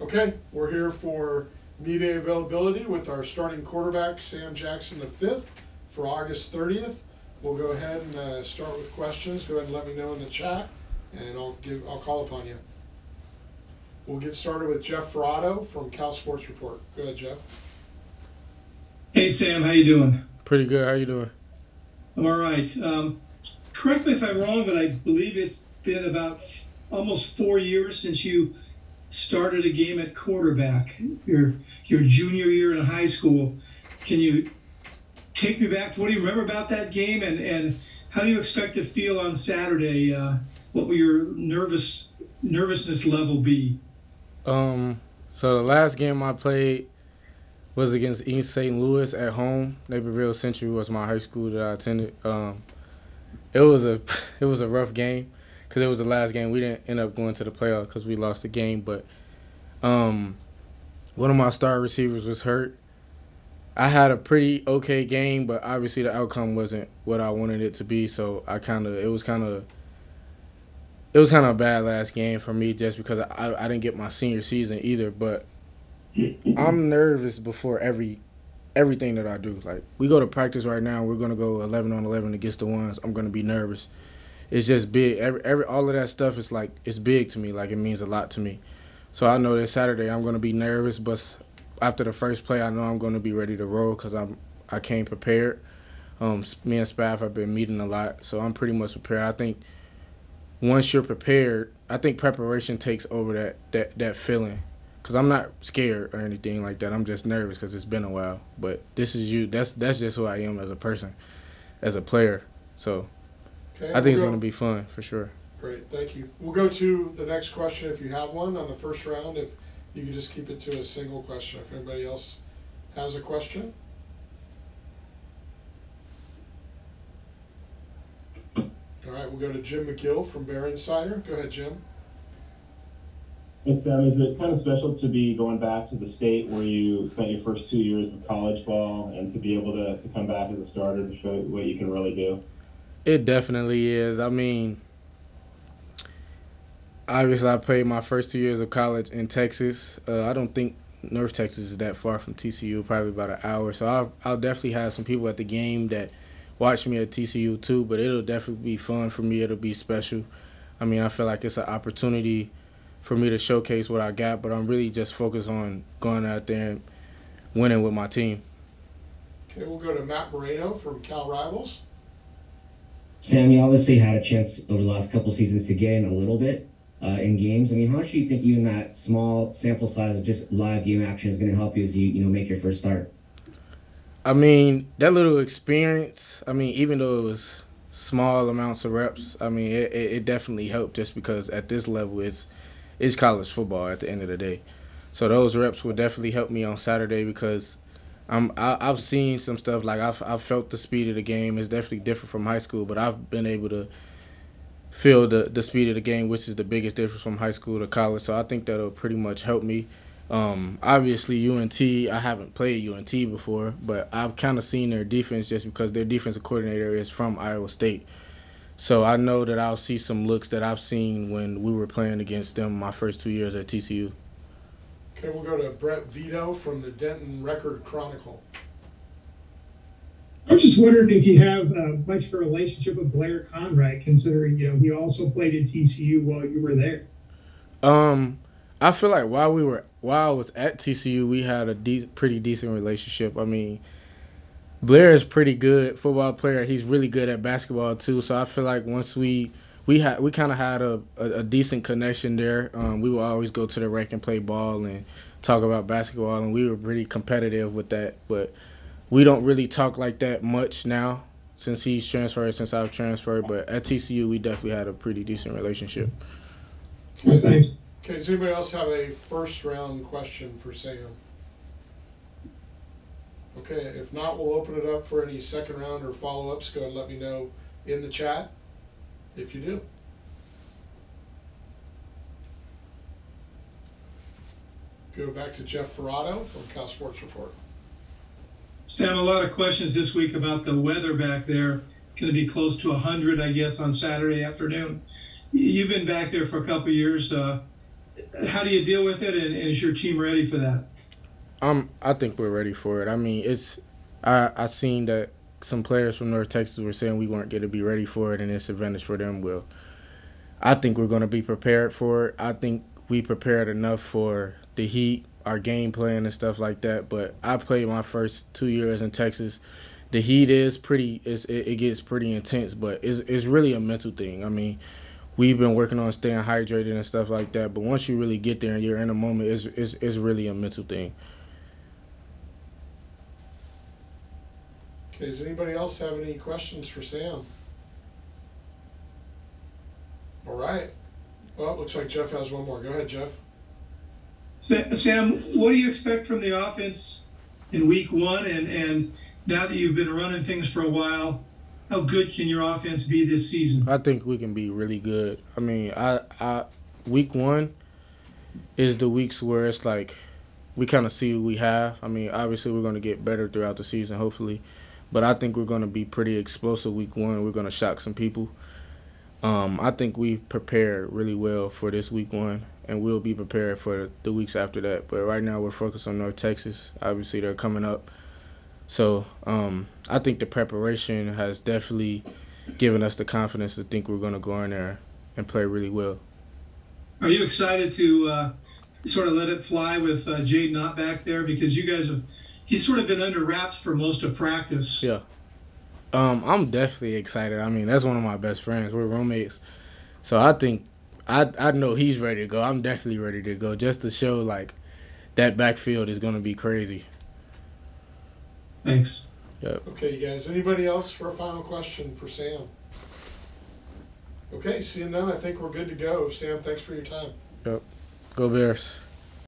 Okay, we're here for media availability with our starting quarterback, Sam Jackson V, for August 30th. We'll go ahead and start with questions. Go ahead and let me know in the chat, and I'll call upon you. We'll get started with Jeff Ferrato from Cal Sports Report. Go ahead, Jeff. Hey, Sam, how you doing? Pretty good. How you doing? I'm all right. Correct me if I'm wrong, but I believe it's been about almost 4 years since you started a game at quarterback, your junior year in high school. Can you take me back to what do you remember about that game, and how do you expect to feel on Saturday? What will your nervousness level be? So the last game I played was against East St. Louis at home. Naperville Century was my high school that I attended. It was a rough game because it was the last game. We didn't end up going to the playoffs because we lost the game. But one of my star receivers was hurt. I had a pretty okay game, but obviously the outcome wasn't what I wanted it to be. So it was kind of a bad last game for me just because I didn't get my senior season either. But I'm nervous before everything that I do. Like, we go to practice right now. We're gonna go 11 on 11 against the ones. I'm gonna be nervous. It's just big. All of that stuff is like, it's big to me. Like, it means a lot to me. So I know that Saturday I'm gonna be nervous, but after the first play, I know I'm gonna be ready to roll because I came prepared. Me and Spaff have been meeting a lot, so I'm pretty much prepared. I think once you're prepared, I think preparation takes over that feeling. Because I'm not scared or anything like that. I'm just nervous because it's been a while. But this is you. That's just who I am as a person, as a player. So Okay, I think it's going to be fun for sure. Great, thank you. We'll go to the next question if you have one on the first round. If you can just keep it to a single question. If anybody else has a question. All right, we'll go to Jim McGill from Bear Insider. Go ahead, Jim. Hey, Sam, is it kind of special to be going back to the state where you spent your first 2 years of college ball and to be able to come back as a starter to show what you can really do? It definitely is. I mean, obviously I played my first 2 years of college in Texas. I don't think North Texas is that far from TCU, probably about an hour. So I'll definitely have some people at the game that watch me at TCU too, but it'll definitely be fun for me. It'll be special. I mean, I feel like it's an opportunity for me to showcase what I got, but I'm really just focused on going out there and winning with my team. Okay, we'll go to Matt Moreno from Cal Rivals. Sam, you obviously had a chance over the last couple seasons to get in a little bit in games. I mean, how much do you think even that small sample size of just live game action is going to help you as you make your first start? I mean, that little experience, I mean, even though it was small amounts of reps, I mean, it definitely helped just because at this level it's college football at the end of the day. So those reps will definitely help me on Saturday because I've seen some stuff. Like, I've felt the speed of the game. It's definitely different from high school, but I've been able to feel the speed of the game, which is the biggest difference from high school to college. So I think that'll pretty much help me. Obviously, UNT, I haven't played UNT before, but I've kind of seen their defense just because their defensive coordinator is from Iowa State. So I know that I'll see some looks that I've seen when we were playing against them my first 2 years at TCU. Okay, we'll go to Brett Vito from the Denton Record Chronicle. I'm just wondering if you have much of a relationship with Blair Conrad, considering he also played at TCU while you were there. I feel like while I was at TCU, we had a pretty decent relationship. I mean, Blair is pretty good football player. He's really good at basketball too. So I feel like once we kind of had a decent connection there. We would always go to the rec and play ball and talk about basketball, and we were pretty competitive with that. But we don't really talk like that much now since he's transferred, since I've transferred. But at TCU, we definitely had a pretty decent relationship. Well, thanks. Okay, does anybody else have a first-round question for Sam? Okay, if not, we'll open it up for any second round or follow-ups. Go ahead and let me know in the chat if you do. Go back to Jeff Ferrato from Cal Sports Report. Sam, a lot of questions this week about the weather back there. It's going to be close to 100, I guess, on Saturday afternoon. You've been back there for a couple of years. how do you deal with it, and is your team ready for that? I think we're ready for it. I mean, I seen that some players from North Texas were saying we weren't going to be ready for it, and it's advantage for them. Well, I think we're going to be prepared for it. I think we prepared enough for the heat, our game plan and stuff like that. But I played my first 2 years in Texas. The heat is it gets pretty intense, but it's really a mental thing. I mean, we've been working on staying hydrated and stuff like that. But once you really get there and you're in a moment, it's really a mental thing. Okay, does anybody else have any questions for Sam? All right. Well, it looks like Jeff has one more. Go ahead, Jeff. Sam, what do you expect from the offense in week one? And now that you've been running things for a while, how good can your offense be this season? I think we can be really good. I mean, I week one is the weeks where it's like we kind of see what we have. I mean, obviously we're going to get better throughout the season, hopefully. But I think we're going to be pretty explosive week one. We're going to shock some people. I think we prepared really well for this week one, and we'll be prepared for the weeks after that. But right now we're focused on North Texas. Obviously they're coming up. So I think the preparation has definitely given us the confidence to think we're going to go in there and play really well. Are you excited to sort of let it fly with Jaden Ott back there? Because you guys he's sort of been under wraps for most of practice. Yeah. I'm definitely excited. I mean, that's one of my best friends. We're roommates. So I think I know he's ready to go. I'm definitely ready to go just to show, like, that backfield is going to be crazy. Thanks. Yep. Okay, you guys. Anybody else for a final question for Sam? Okay, seeing none, I think we're good to go. Sam, thanks for your time. Yep. Go Bears.